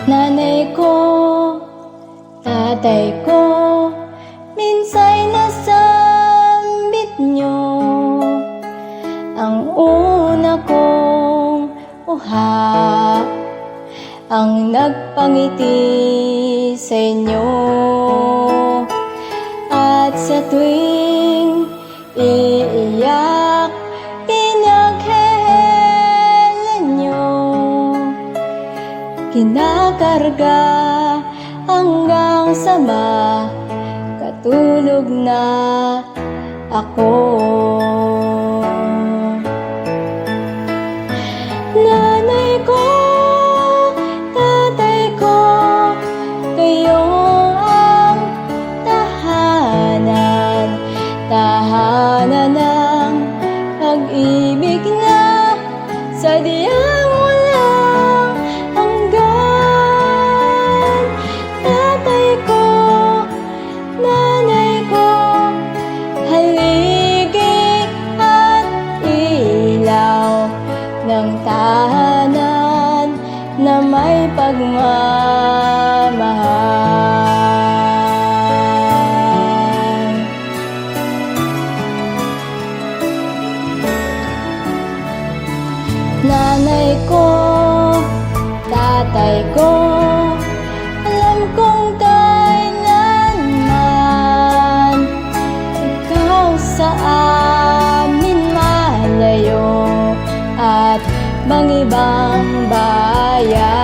Nanay ko, tatay ko, minsay nasambit nyo ang una kong uha, ang nagpangiti sa inyo. At sa tuwing iiyak, pinaghehelan nyo, kinakarga hanggang sa makatulog na ako. Nanay ko, tatay ko, kayo ang tahanan, tahanan ng pag-ibig na sadyang walang hanggan. Tatay ko, nanay ko, haligi at ilaw ng tahanan na may pagmamahal. Nanay ko, tatay ko, alam kong kailanman ikaw sa amin malayo at mangibang bayan.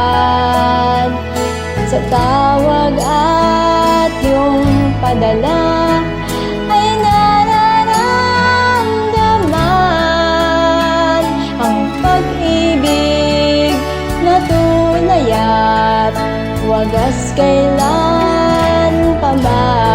Sa tawag at yung padala ay nararamdaman ang pag-ibig na tunay at wagas kailan pa man.